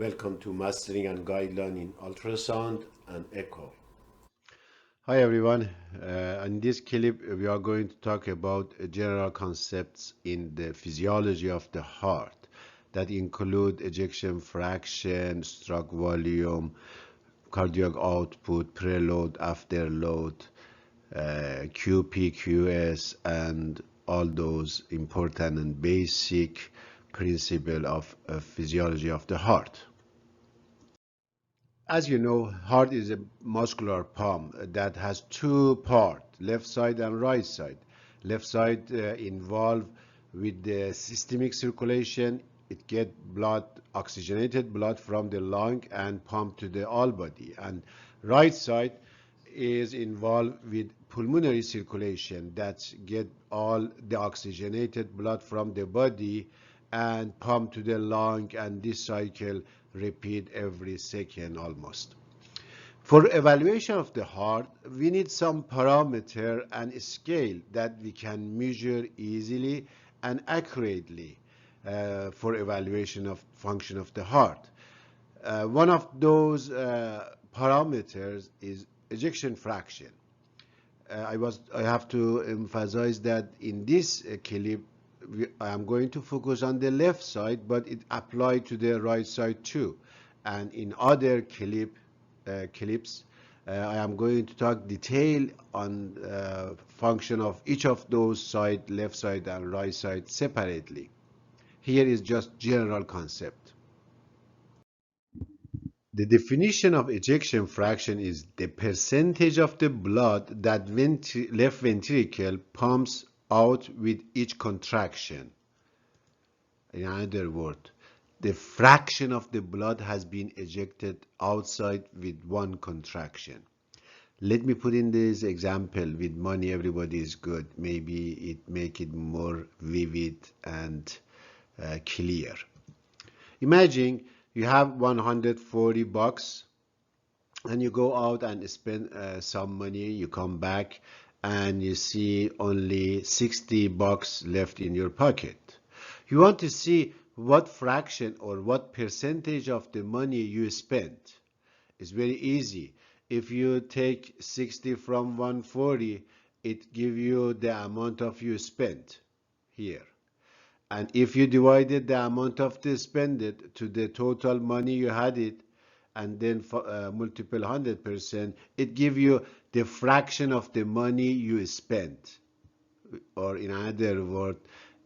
Welcome to Mastering and Guideline in Ultrasound and Echo. Hi everyone. In this clip, we are going to talk about general concepts in the physiology of the heart that include ejection fraction, stroke volume, cardiac output, preload, afterload, QP, QS, and all those important and basic principle of physiology of the heart. As you know, heart is a muscular pump that has two parts, left side and right side. Left side involved with the systemic circulation. It get blood, oxygenated blood from the lung and pumped to the all body. And right side is involved with pulmonary circulation that get all the oxygenated blood from the body and pump to the lung, and this cycle repeat every second almost. For evaluation of the heart, we need some parameter and scale that we can measure easily and accurately for evaluation of function of the heart. One of those parameters is ejection fraction. I have to emphasize that in this clip, I am going to focus on the left side, but it applies to the right side too. And in other clips, I am going to talk detail on function of each of those side, left side and right side separately. Here is just general concept. The definition of ejection fraction is the percentage of the blood that left ventricle pumps out with each contraction. In other words, the fraction of the blood has been ejected outside with one contraction. Let me put in this example with money. Everybody is good. Maybe it make it more vivid and clear. Imagine you have 140 bucks and you go out and spend some money. You come back and you see only 60 bucks left in your pocket. You want to see what fraction or what percentage of the money you spent. It's very easy. If you take 60 from 140, it gives you the amount of you spent here. And if you divided the amount of the spended to the total money you had it, and then multiple 100%, it gives you the fraction of the money you spent. Or in other words,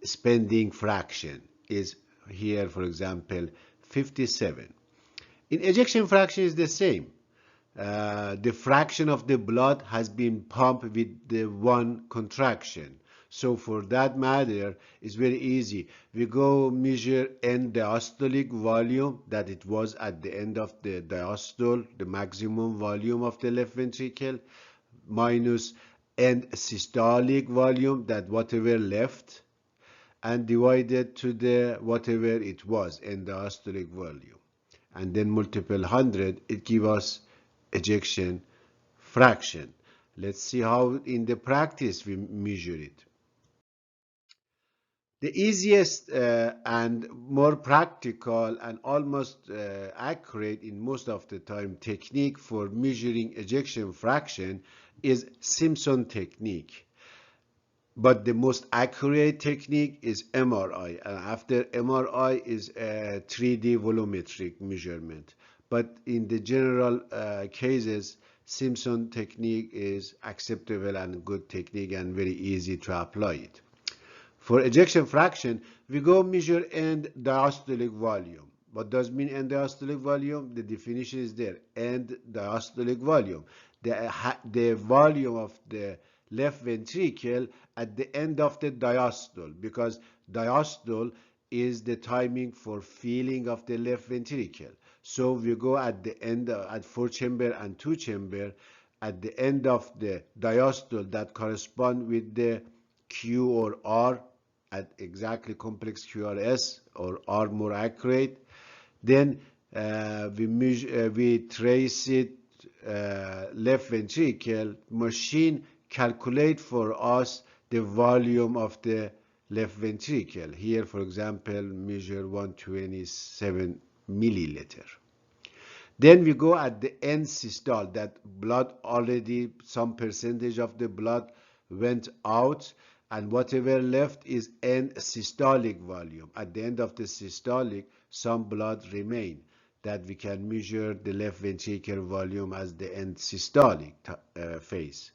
spending fraction is here, for example, 57. In ejection fraction is the same. The fraction of the blood has been pumped with the one contraction. So for that matter, it's very easy. We go measure end diastolic volume that it was at the end of the diastole, the maximum volume of the left ventricle, minus end systolic volume, that whatever left, and divided to the whatever it was, end diastolic volume. And then multiple 100, it gives us ejection fraction. Let's see how in the practice we measure it. The easiest and more practical and almost accurate in most of the time technique for measuring ejection fraction is Simpson technique. But the most accurate technique is MRI, and after MRI is a 3D volumetric measurement. But in the general cases, Simpson technique is acceptable and good technique and very easy to apply it. For ejection fraction, we go measure end diastolic volume. What does mean end diastolic volume? The definition is there. End diastolic volume. The volume of the left ventricle at the end of the diastole, because diastole is the timing for filling of the left ventricle. So we go at the end, at 4 chamber and 2 chamber, at the end of the diastole that correspond with the Q or R, at exactly complex QRS or R more accurate. Then we trace it left ventricle. Machine calculate for us the volume of the left ventricle. Here, for example, measure 127 milliliter. Then we go at the end systole, that blood already, some percentage of the blood went out, and whatever left is end systolic volume. At the end of the systolic, some blood remain that we can measure the left ventricular volume as the end systolic phase.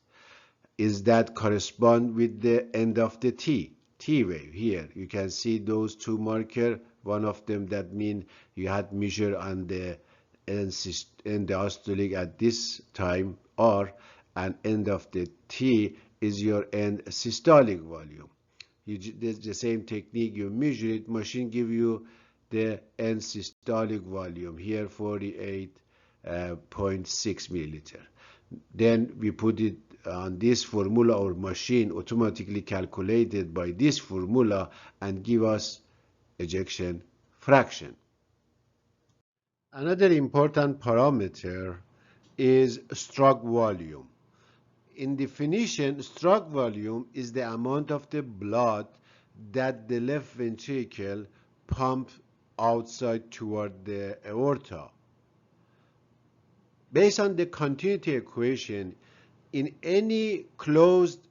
Is that correspond with the end of the T wave? Here you can see those two markers. One of them that mean you had measure on the end diastolic at this time, or an end of the T is your end systolic volume. The same technique, you measure it, machine give you the end systolic volume here, 48.6 milliliter. Then we put it on this formula, or machine automatically calculated by this formula and give us ejection fraction. Another important parameter is stroke volume. In definition, stroke volume is the amount of the blood that the left ventricle pumps outside toward the aorta. Based on the continuity equation, in any closed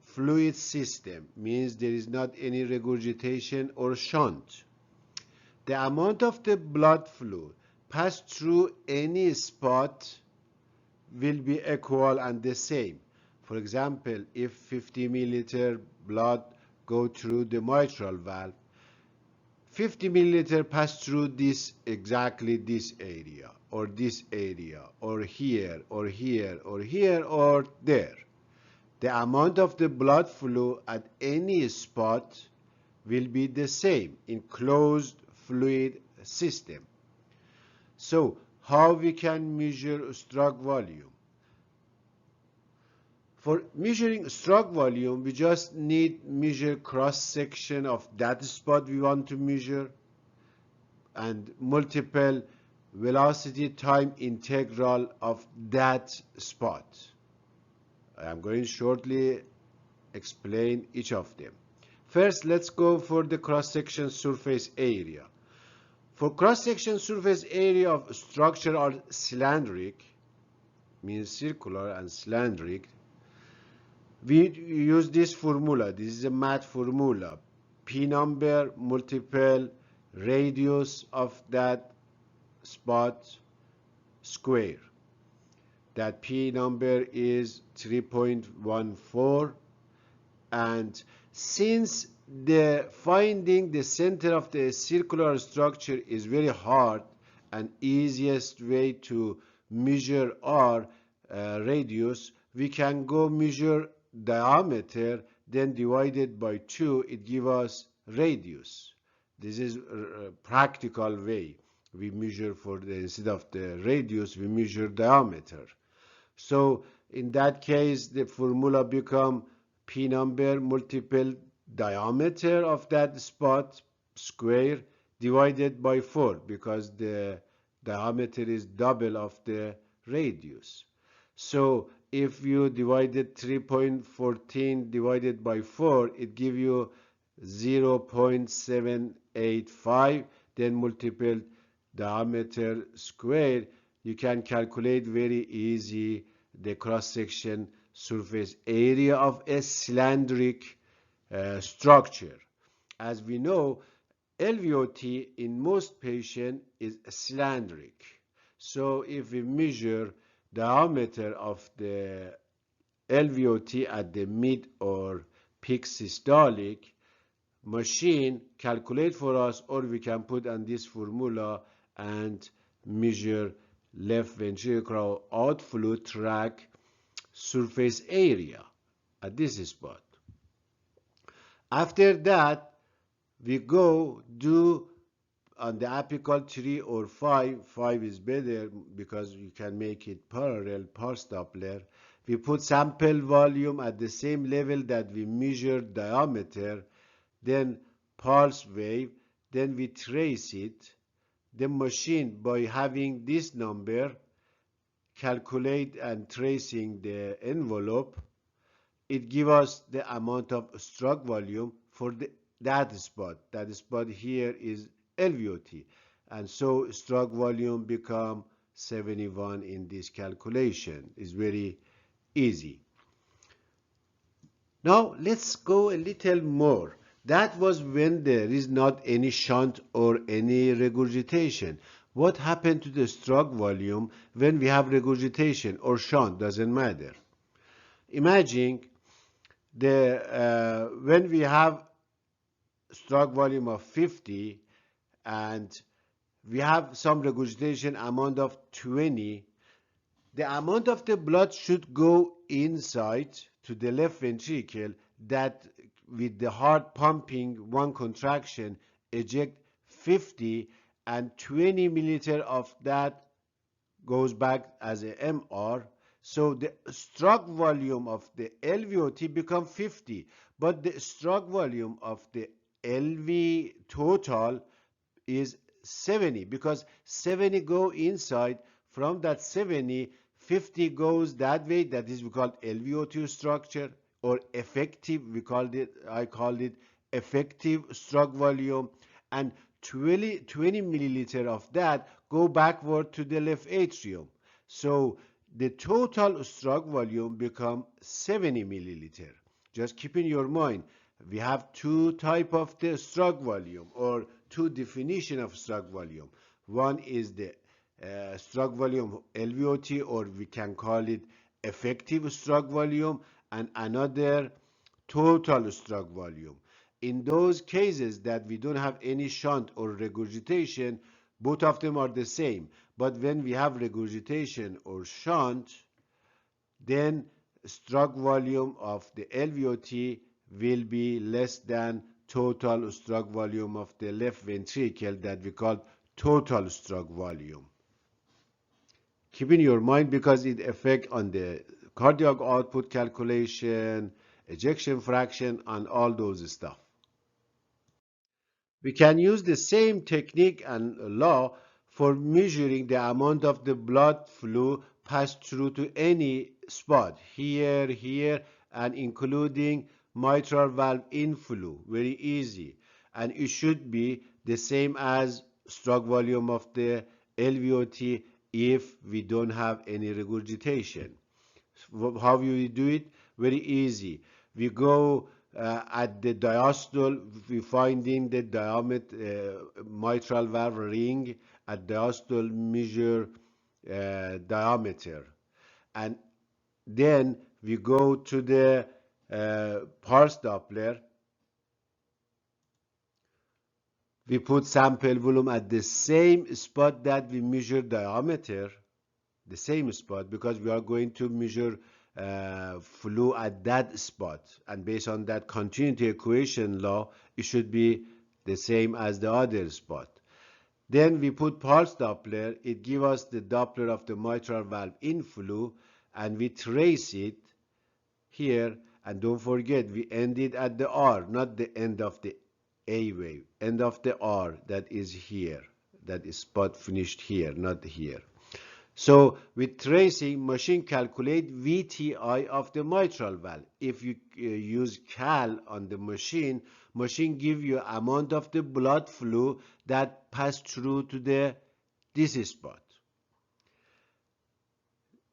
fluid system, means there is not any regurgitation or shunt, the amount of the blood flow passed through any spot will be equal and the same. For example, if 50 milliliter blood go through the mitral valve, 50 milliliter pass through this, exactly this area, or this area, or here, or here, or here, or there. The amount of the blood flow at any spot will be the same in closed fluid system. So how we can measure stroke volume? For measuring stroke volume, we just need measure cross section of that spot we want to measure and multiple velocity time integral of that spot. I am going to shortly explain each of them. First, let's go for the cross-section surface area. For cross-section surface area of structure are cylindric, means circular and cylindric, we use this formula. This is a math formula. P number multiple radius of that spot square. That P number is 3.14, and since finding the center of the circular structure is very hard, and easiest way to measure our radius, we can go measure diameter, then divided by 2, it gives us radius. This is a practical way. We measure instead of the radius, we measure diameter. So in that case, the formula become P number multiple diameter of that spot square divided by 4, because the diameter is double of the radius. So if you divided 3.14 divided by 4, it gives you 0.785, then multiple diameter square. You can calculate very easy the cross-section surface area of a cylindric structure. As we know, LVOT in most patients is cylindric. So if we measure diameter of the LVOT at the mid or peak systolic, machine calculate for us, or we can put on this formula and measure left ventricular outflow tract surface area at this spot. After that, we go do on the apical 3 or 5. 5 is better because you can make it parallel pulse Doppler. We put sample volume at the same level that we measure diameter, then pulse wave, then we trace it. The machine, by having this number, calculate and tracing the envelope, it gives us the amount of stroke volume for that spot. That spot here is LVOT. and so stroke volume become 71 in this calculation. It's very easy. Now let's go a little more. That was when there is not any shunt or any regurgitation. What happened to the stroke volume when we have regurgitation or shunt? Doesn't matter. Imagine when we have stroke volume of 50 and we have some regurgitation amount of 20, the amount of the blood should go inside to the left ventricle that with the heart pumping one contraction eject 50 and 20 milliliter of that goes back as a MR. So the stroke volume of the LVOT become 50, but the stroke volume of the LV total is 70 because 70 go inside. From that 70, 50 goes that way. That is we call LVO2 structure or effective. I called it effective stroke volume, and 20 milliliter of that go backward to the left atrium. So the total stroke volume become 70 milliliter. Just keep in your mind, we have two type of the stroke volume or two definition of stroke volume. One is the stroke volume LVOT, or we can call it effective stroke volume, and another total stroke volume. In those cases that we don't have any shunt or regurgitation, both of them are the same. But when we have regurgitation or shunt, then stroke volume of the LVOT will be less than total stroke volume of the left ventricle that we call total stroke volume. Keep in your mind because it affects on the cardiac output calculation, ejection fraction, and all those stuff. We can use the same technique and law for measuring the amount of the blood flow passed through to any spot, here, and including mitral valve inflow. Very easy. And it should be the same as stroke volume of the LVOT if we don't have any regurgitation. How we do it? Very easy. We go at the diastole, we finding the diameter, mitral valve ring at diastole measure diameter, and then we go to the pulse Doppler. We put sample volume at the same spot that we measure diameter, the same spot, because we are going to measure flow at that spot, and based on that continuity equation law, it should be the same as the other spot. Then we put pulse Doppler. It gives us the Doppler of the mitral valve inflow, and we trace it here. And don't forget, we ended at the R, not the end of the A wave, end of the R, that is here. That is spot finished here, not here. So with tracing, machine calculate VTI of the mitral valve. If you use cal on the machine give you amount of the blood flow that passed through to this spot.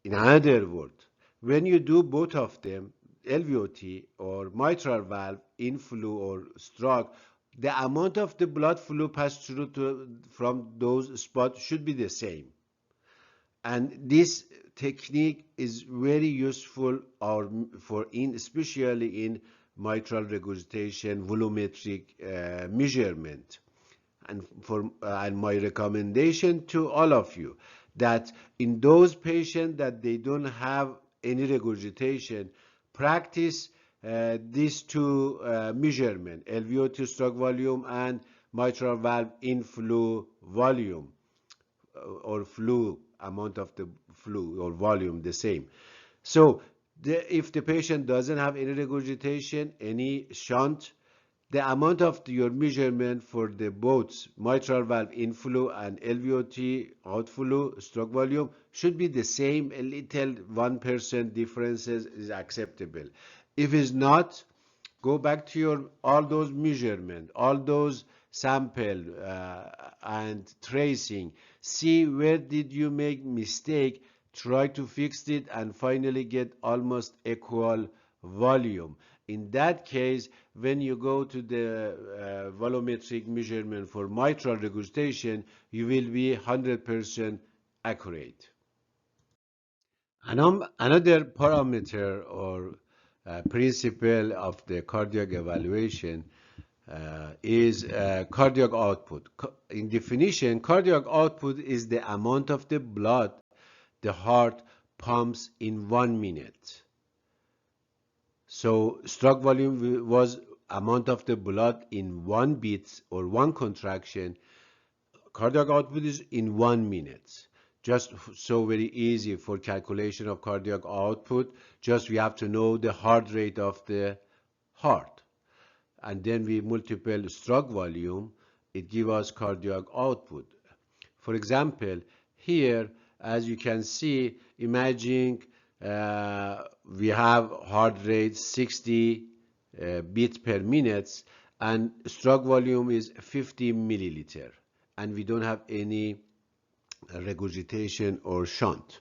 In other words, when you do both of them, LVOT or mitral valve inflow or stroke, the amount of the blood flow passed through from those spots should be the same. And this technique is very useful especially in mitral regurgitation volumetric measurement. And my recommendation to all of you that in those patients that they don't have any regurgitation, practice these two measurements, LVO2 stroke volume and mitral valve inflow volume or flow, amount of the flow or volume, the same. So if the patient doesn't have any regurgitation, any shunt, the amount of your measurement for the both mitral valve inflow and LVOT outflow stroke volume should be the same. A little 1% differences is acceptable. If it's not, go back to all those measurements, all those sample and tracing, see where did you make mistake, try to fix it, and finally get almost equal volume. In that case, when you go to the volumetric measurement for mitral regurgitation, you will be 100% accurate. Another parameter or principle of the cardiac evaluation is cardiac output. In definition, cardiac output is the amount of the blood the heart pumps in 1 minute. So stroke volume was amount of the blood in 1 beat or 1 contraction. Cardiac output is in 1 minute. Just so very easy for calculation of cardiac output. Just we have to know the heart rate of the heart. And then we multiply stroke volume, it gives us cardiac output. For example, here, as you can see, imagine we have heart rate 60 beats per minute and stroke volume is 50 milliliter, and we don't have any regurgitation or shunt.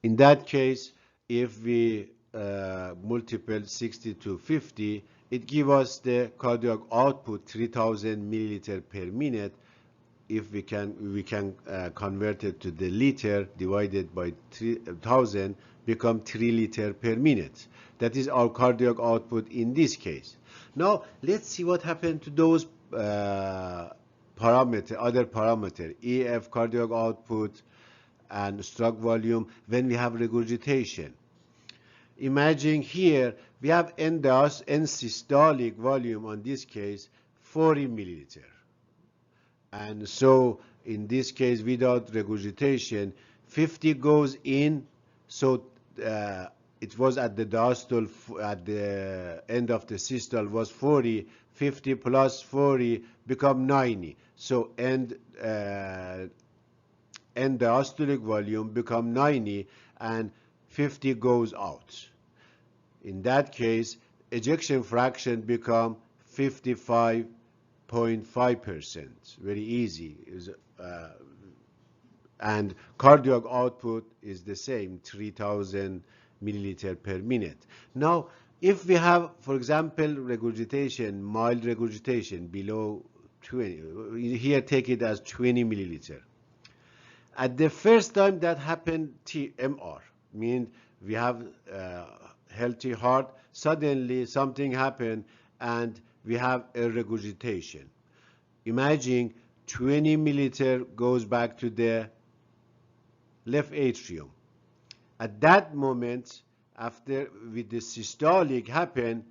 In that case, if we multiply 60 to 50, it gives us the cardiac output 3000 milliliter per minute. If we can convert it to the liter divided by 3000, become 3 liter per minute. That is our cardiac output in this case. Now let's see what happened to those other parameter, EF, cardiac output, and stroke volume when we have regurgitation. Imagine here we have end systolic volume on this case 40 milliliter. And so in this case, without regurgitation, 50 goes in, so it was at the diastole, at the end of the systole was 40, 50 plus 40 become 90. So end diastolic volume become 90 and 50 goes out. In that case, ejection fraction become 55.5%. Very easy. And cardiac output is the same, 3000 milliliter per minute. Now, if we have, for example, regurgitation, mild regurgitation below 20, here take it as 20 milliliter. At the first time that happened, MR, means we have healthy heart, suddenly something happened and we have a regurgitation. Imagine 20 milliliter goes back to the left atrium. At that moment, after with the systolic happened,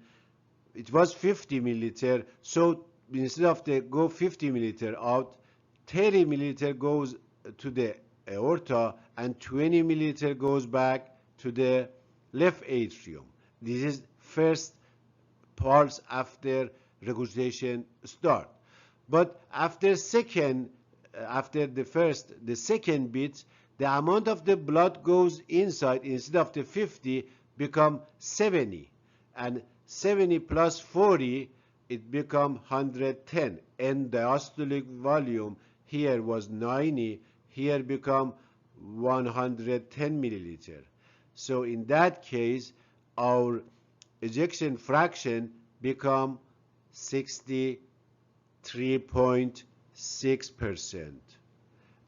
it was 50 milliliter, so instead of the go 50 milliliter out, 30 milliliter goes to the aorta and 20 milliliter goes back to the left atrium. This is first pulse after regurgitation start. But after the second beat, the amount of the blood goes inside, instead of the 50 become 70, and 70 plus 40 it become 110. And diastolic volume here was 90, here become 110 milliliter. So in that case, our ejection fraction become 63.6%.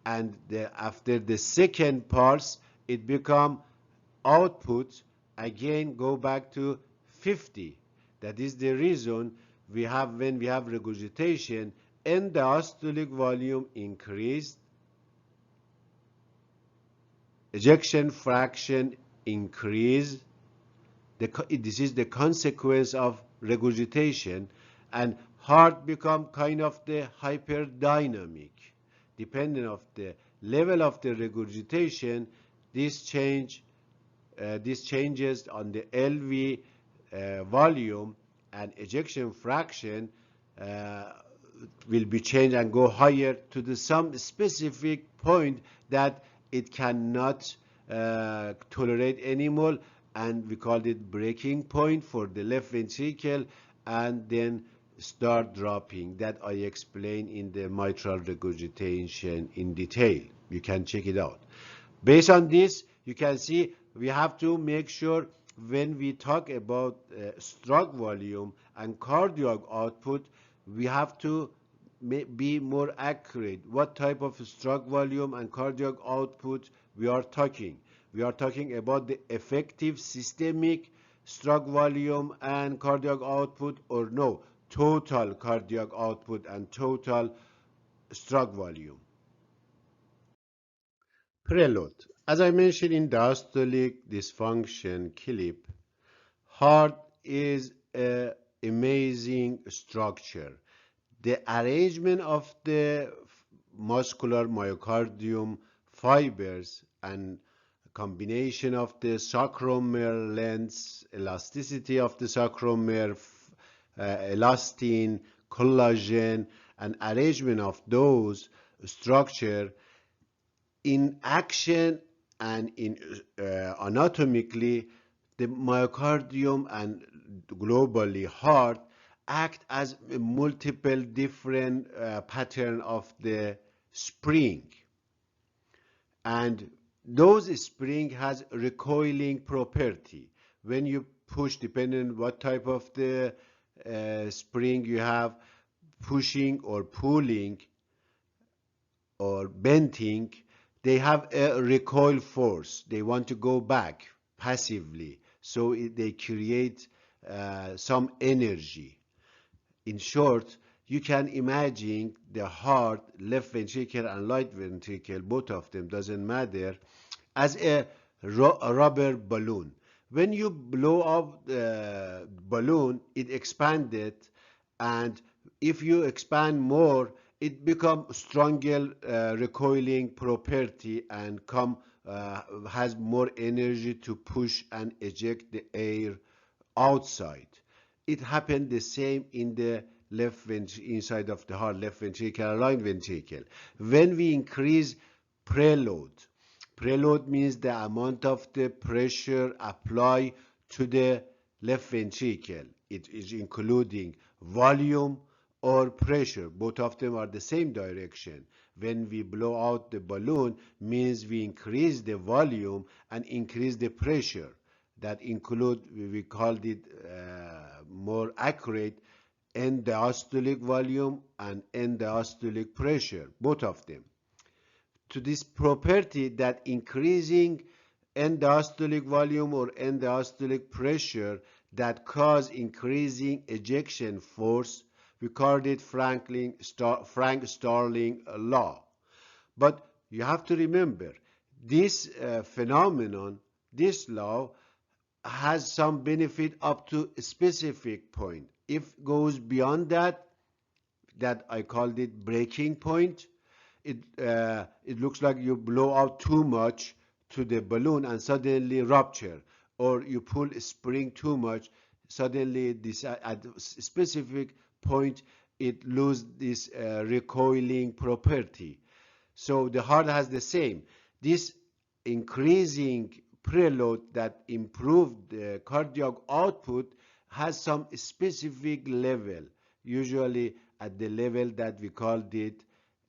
And after the second pulse, it become output again go back to 50. That is the reason we have, when we have regurgitation, and the diastolic volume increased, ejection fraction increase. This is the consequence of regurgitation, and heart become kind of the hyperdynamic. Depending on the level of the regurgitation, this changes on the LV volume, and ejection fraction will be changed and go higher to some specific point that it cannot tolerate anymore, and we called it breaking point for the left ventricle, and then start dropping that I explained in the mitral regurgitation in detail. You can check it out. Based on this, you can see we have to make sure when we talk about stroke volume and cardiac output, we have to be more accurate. What type of stroke volume and cardiac output we are talking? We are talking about the effective systemic stroke volume and cardiac output, or no, total cardiac output and total stroke volume. Preload. As I mentioned in diastolic dysfunction clip, heart is an amazing structure. The arrangement of the muscular myocardium fibers and combination of the sarcomere lengths, elasticity of the sarcomere, elastin, collagen, and arrangement of those structure in action and in anatomically, the myocardium and globally heart act as a multiple different pattern of the spring, and those spring has recoiling property. When you push, depending on what type of the spring you have, pushing or pulling or bending, they have a recoil force. They want to go back passively, so they create some energy. In short, you can imagine the heart, left ventricle and right ventricle, both of them, doesn't matter, as a rubber balloon. When you blow up the balloon, it expanded, and if you expand more, it becomes stronger recoiling property and has more energy to push and eject the air outside. It happened the same in the inside of the heart, left ventricle, right ventricle. When we increase preload, preload means the amount of the pressure applied to the left ventricle. It is including volume or pressure. Both of them are the same direction. When we blow out the balloon, means we increase the volume and increase the pressure. That include, we called it more accurate, end diastolic volume and end diastolic pressure, both of them. To this property, that increasing end diastolic volume or end diastolic pressure that cause increasing ejection force, we called it Frank-Starling law. But you have to remember, this phenomenon, this law, has some benefit up to a specific point. If it goes beyond that I called it breaking point, it looks like you blow out too much to the balloon and suddenly rupture, or you pull a spring too much, suddenly this at a specific point it lose this recoiling property. So the heart has the same. This increasing preload that improved the cardiac output has some specific level, usually at the level that we called it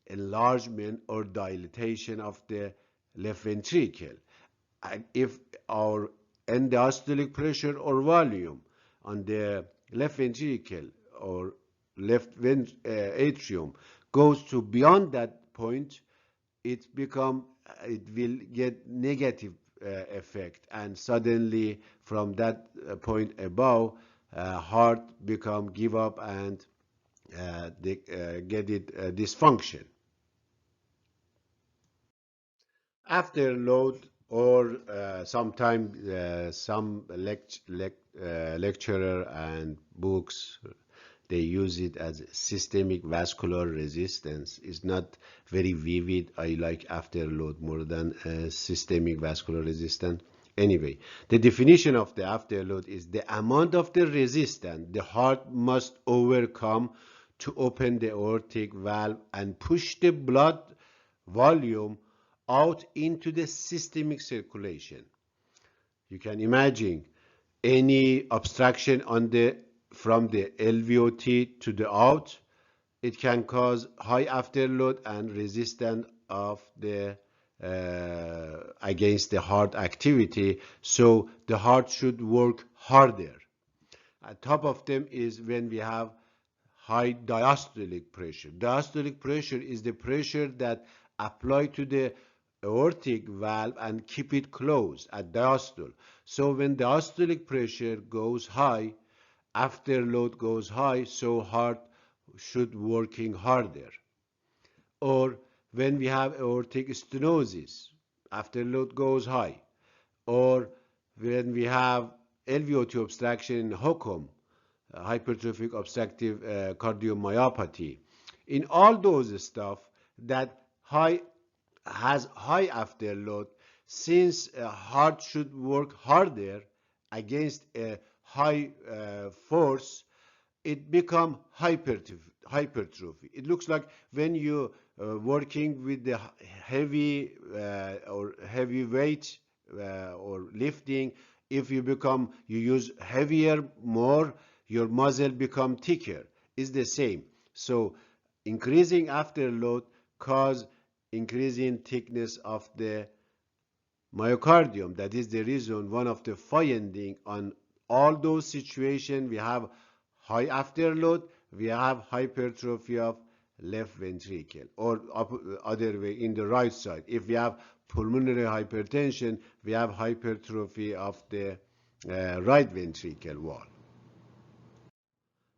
enlargement or dilatation of the left ventricle. And if our end diastolic pressure or volume on the left ventricle or left atrium goes to beyond that point, it will get negative effect, and suddenly from that point above, heart give up and they get it dysfunction. Afterload, or sometimes some lecturer and books, they use it as systemic vascular resistance. It's not very vivid. I like afterload more than systemic vascular resistance. Anyway, the definition of the afterload is the amount of the resistance the heart must overcome to open the aortic valve and push the blood volume out into the systemic circulation. You can imagine any obstruction on the from the LVOT to the out. It can cause high afterload and resistance of the against the heart activity, so the heart should work harder. At top of them is when we have high diastolic pressure. Diastolic pressure is the pressure that apply to the aortic valve and keep it closed at diastole. So when diastolic pressure goes high, afterload goes high, so heart should working harder. Or when we have aortic stenosis, afterload goes high. Or when we have LVOT obstruction in HOCM, hypertrophic obstructive cardiomyopathy. In all those stuff that has high afterload, since heart should work harder against a high force, it become hypertrophy. It looks like when you working with the heavy or heavy weight or lifting, if you use heavier more, your muscle become thicker. It's the same. So increasing afterload cause increasing thickness of the myocardium. That is the reason, one of the finding on all those situations, we have high afterload, we have hypertrophy of left ventricle, or other way in the right side. If we have pulmonary hypertension, we have hypertrophy of the right ventricle wall.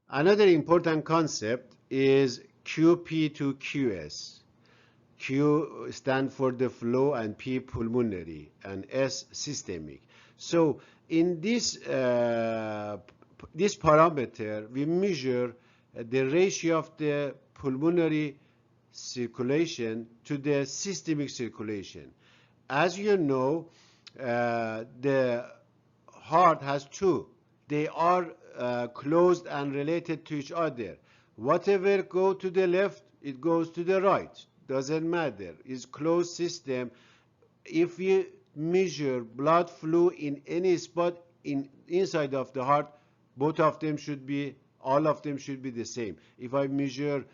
Another important concept is QP to QS. Q stand for the flow and P pulmonary and S systemic. So in this parameter, we measure the ratio of the pulmonary circulation to the systemic circulation. As you know, the heart has two. They are closed and related to each other. Whatever go to the left, it goes to the right. Doesn't matter. It's closed system. If you measure blood flow in any spot inside of the heart, both of them should be, all of them should be the same. If I measure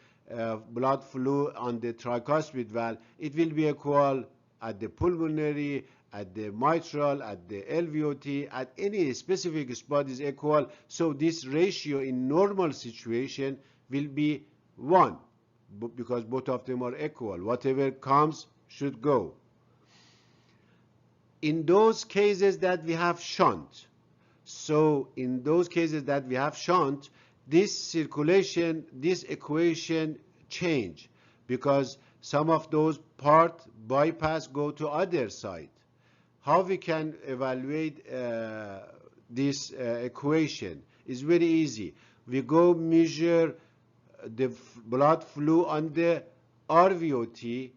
blood flow on the tricuspid valve, it will be equal at the pulmonary, at the mitral, at the LVOT, at any specific spot is equal. So this ratio in normal situation will be 1, because both of them are equal. Whatever comes should go. In those cases that we have shunt, this circulation, this equation change, because some of those part bypass go to other side. How we can evaluate this equation is very easy. We go measure the blood flow on the RVOT,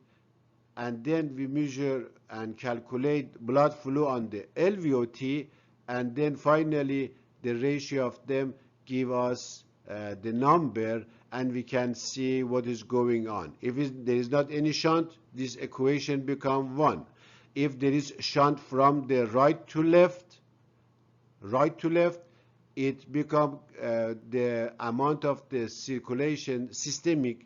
and then we measure and calculate blood flow on the LVOT, and then finally the ratio of them give us the number, and we can see what is going on. If there is not any shunt, this equation become 1. If there is shunt from the right to left, it become the amount of the circulation systemic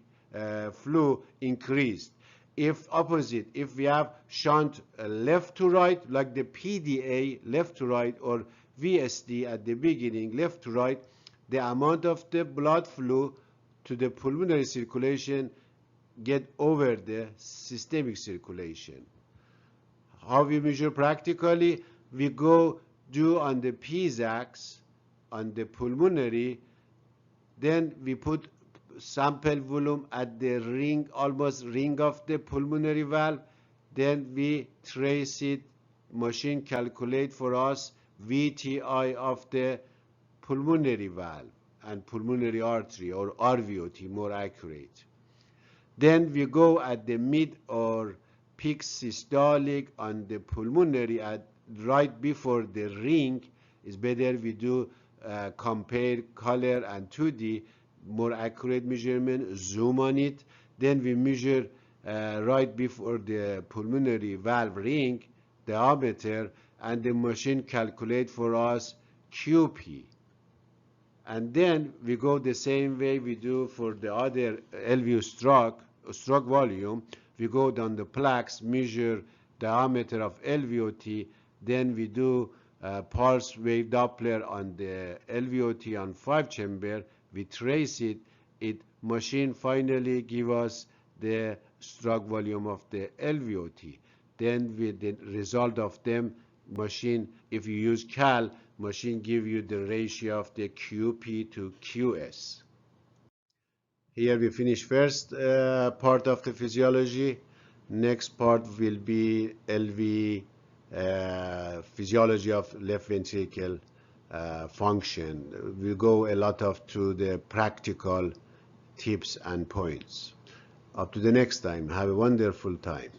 flow increased. If opposite, if we have shunt left to right, like the PDA left to right, or VSD at the beginning left to right, the amount of the blood flow to the pulmonary circulation get over the systemic circulation. How we measure practically? We go do on the P-axis, on the pulmonary, then we put sample volume at the ring, almost ring of the pulmonary valve, then we trace it, machine calculate for us VTI of the pulmonary valve and pulmonary artery, or RVOT, more accurate. Then we go at the mid or peak systolic on the pulmonary at right before the ring. Is better we do compare color and 2D, more accurate measurement, zoom on it. Then we measure right before the pulmonary valve ring diameter, and the machine calculate for us QP. And then we go the same way we do for the other LV stroke volume. We go down the plaques, measure diameter of LVOT, then we do pulse wave Doppler on the LVOT on 5 chamber. We trace it. Machine finally give us the stroke volume of the LVOT. Then with the result of them, machine, if you use cal, machine give you the ratio of the QP to QS. Here we finish first part of the physiology. Next part will be LV physiology of left ventricle function. We'll go a lot of to the practical tips and points. Up to the next time. Have a wonderful time.